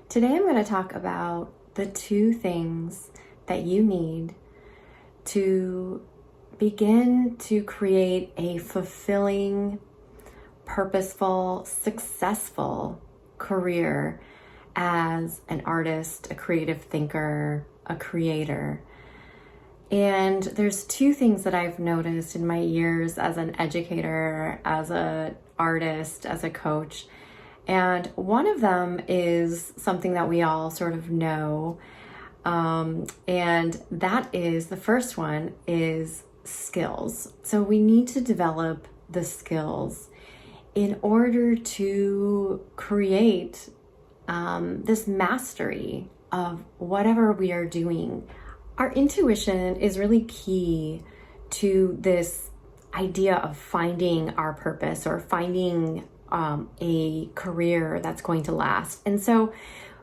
Today I'm going to talk about the two things that you need to begin to create a fulfilling, purposeful, successful career as an artist, a creative thinker, a creator. And there's two things that I've noticed in my years as an educator, as an artist, as a coach. And one of them is something that we all sort of know. And that is, the first one is skills. So we need to develop the skills in order to create this mastery of whatever we are doing. Our intuition is really key to this idea of finding our purpose or finding a career that's going to last. And so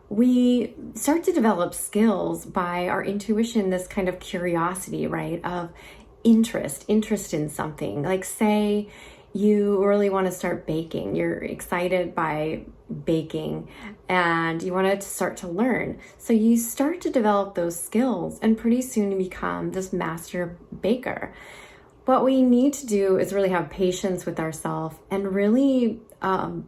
we start to develop skills by our intuition, this kind of curiosity, right? Of interest in something. Like, say you really want to start baking. You're excited by baking and you want to start to learn. So you start to develop those skills and pretty soon you become this master baker. What we need to do is really have patience with ourselves and really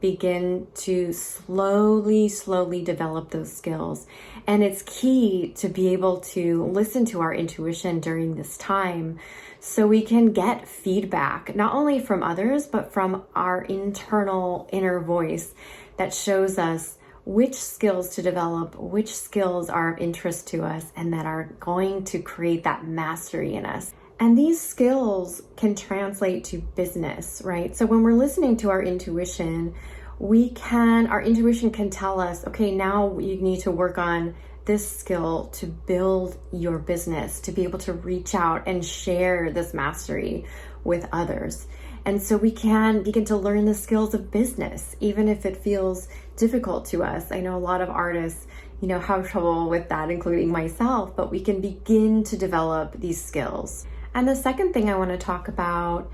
begin to slowly develop those skills. And it's key to be able to listen to our intuition during this time so we can get feedback, not only from others, but from our internal inner voice that shows us which skills to develop, which skills are of interest to us, and that are going to create that mastery in us. And these skills can translate to business, right? So when we're listening to our intuition, our intuition can tell us, okay, now you need to work on this skill to build your business, to be able to reach out and share this mastery with others. And so we can begin to learn the skills of business, even if it feels difficult to us. I know a lot of artists, have trouble with that, including myself, but we can begin to develop these skills. And the second thing I want to talk about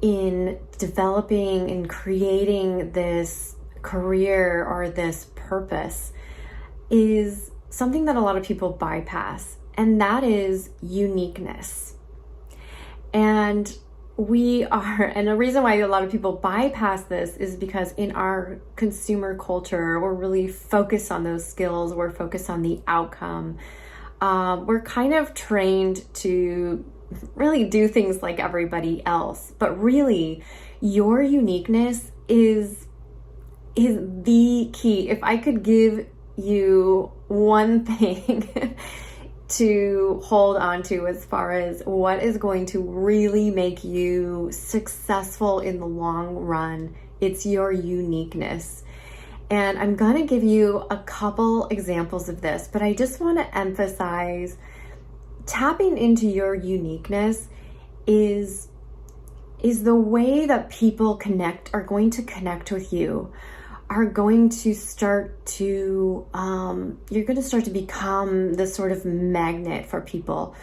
in developing and creating this career or this purpose is something that a lot of people bypass, and that is uniqueness. And the reason why a lot of people bypass this is because in our consumer culture, we're really focused on those skills, we're focused on the outcome. We're kind of trained to really do things like everybody else, but really your uniqueness is the key. If I could give you one thing to hold on to as far as what is going to really make you successful in the long run, it's your uniqueness. And I'm going to give you a couple examples of this, but I just want to emphasize tapping into your uniqueness is the way that people are going to connect with you, are going to start to, you're going to start to become this sort of magnet for people.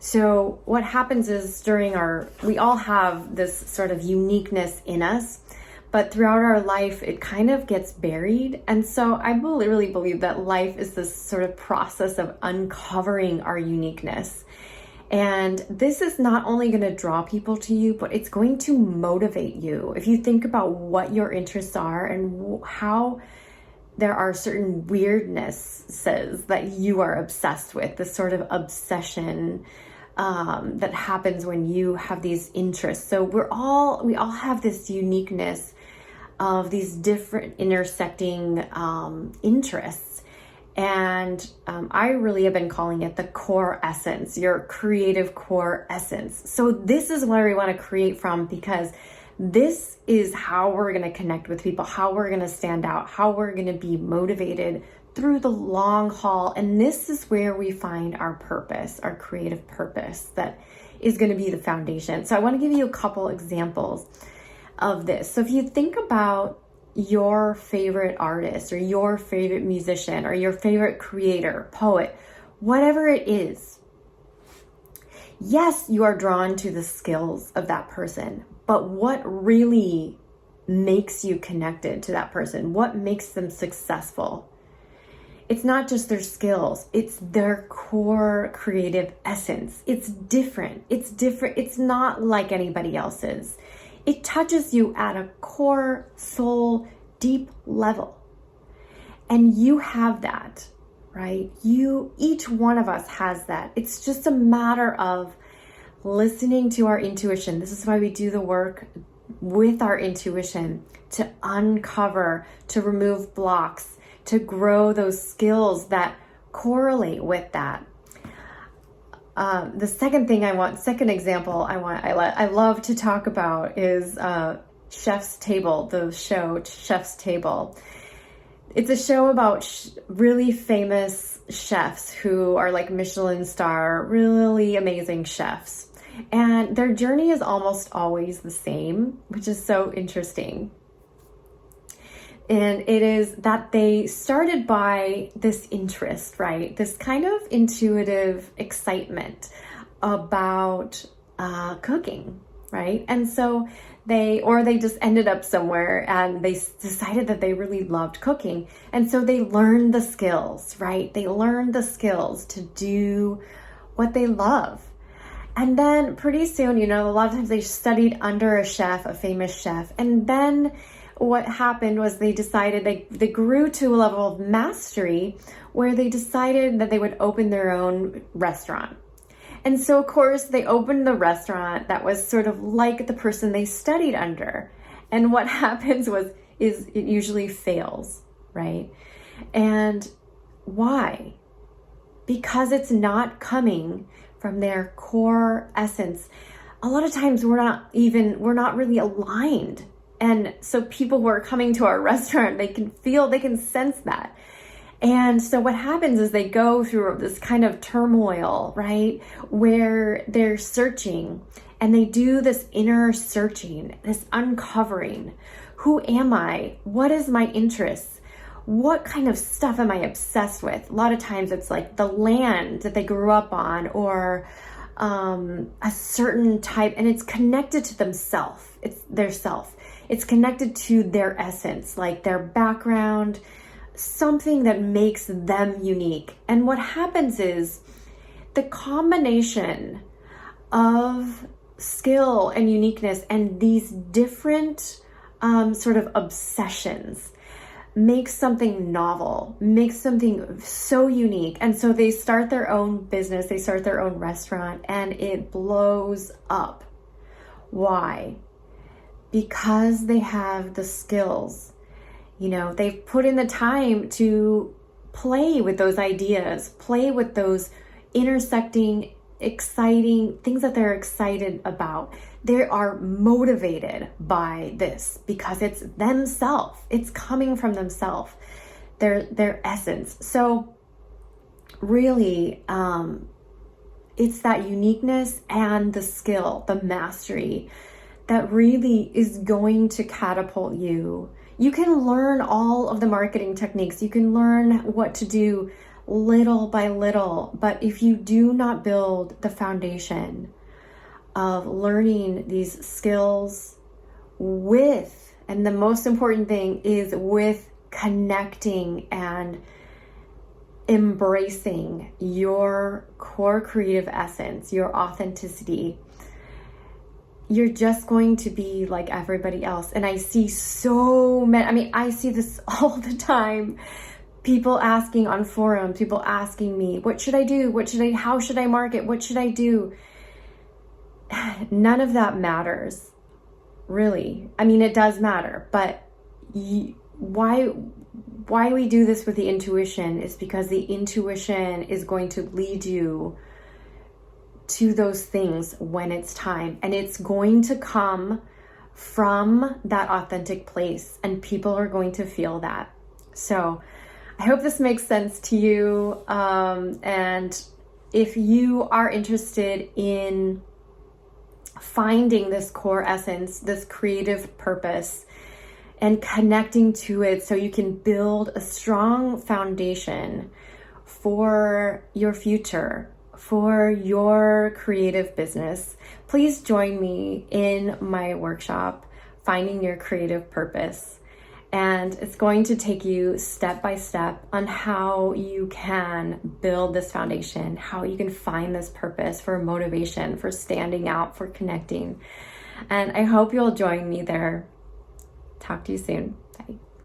So what happens is we all have this sort of uniqueness in us, but throughout our life, it kind of gets buried. And so I really believe that life is this sort of process of uncovering our uniqueness. And this is not only going to draw people to you, but it's going to motivate you. If you think about what your interests are and how there are certain weirdnesses that you are obsessed with, this sort of obsession that happens when you have these interests. So we all have this uniqueness of these different intersecting interests. And I really have been calling it the core essence, your creative core essence. So this is where we want to create from, because this is how we're going to connect with people, how we're going to stand out, how we're going to be motivated through the long haul. And this is where we find our purpose, our creative purpose that is going to be the foundation. So I want to give you a couple examples of this. So if you think about your favorite artist or your favorite musician or your favorite creator, poet, whatever it is, yes, you are drawn to the skills of that person, but what really makes you connected to that person? What makes them successful? It's not just their skills, it's their core creative essence. It's different. It's different. It's not like anybody else's. It touches you at a core, soul, deep level. And you have that, right? Each one of us has that. It's just a matter of listening to our intuition. This is why we do the work with our intuition, to uncover, to remove blocks, to grow those skills that correlate with that. The second example I love to talk about is Chef's Table, the show Chef's Table. It's a show about really famous chefs who are like Michelin star, really amazing chefs. And their journey is almost always the same, which is so interesting. And it is that they started by this interest, right? This kind of intuitive excitement about cooking, right? And so they just ended up somewhere and they decided that they really loved cooking. And so they learned the skills, right? They learned the skills to do what they love. And then pretty soon, a lot of times they studied under a chef, a famous chef. And then what happened was they decided they grew to a level of mastery where they decided that they would open their own restaurant. And so, of course, they opened the restaurant that was sort of like the person they studied under. And what happens is it usually fails, right? And why? Because it's not coming from their core essence. A lot of times we're not really aligned. And so people who are coming to our restaurant, they can sense that. And so what happens is they go through this kind of turmoil, right? Where they're searching and they do this inner searching, this uncovering. Who am I? What is my interest? What kind of stuff am I obsessed with? A lot of times it's like the land that they grew up on or a certain type, and it's connected to themselves. It's their self. It's connected to their essence, like their background, something that makes them unique. And what happens is the combination of skill and uniqueness and these different sort of obsessions makes something novel, makes something so unique. And so they start their own business, they start their own restaurant, and it blows up. Why? Because they have the skills. They've put in the time to play with those ideas, play with those intersecting, exciting things that they're excited about. They are motivated by this because it's themselves. It's coming from themselves, their essence. So really, it's that uniqueness and the skill, the mastery that really is going to catapult you. You can learn all of the marketing techniques. You can learn what to do little by little. But if you do not build the foundation of learning these skills and the most important thing is with connecting and embracing your core creative essence, your authenticity, you're just going to be like everybody else. And I see so many, I see this all the time. People asking on forums, people asking me, what should I do? How should I market? What should I do? None of that matters, really. It does matter, but why we do this with the intuition is because the intuition is going to lead you to those things when it's time, and it's going to come from that authentic place, and people are going to feel that. So I hope this makes sense to you. And if you are interested in finding this core essence, this creative purpose, and connecting to it so you can build a strong foundation for your future, for your creative business, please join me in my workshop, Finding Your Creative Purpose. And it's going to take you step by step on how you can build this foundation, how you can find this purpose for motivation, for standing out, for connecting. And I hope you'll join me there. Talk to you soon. Bye.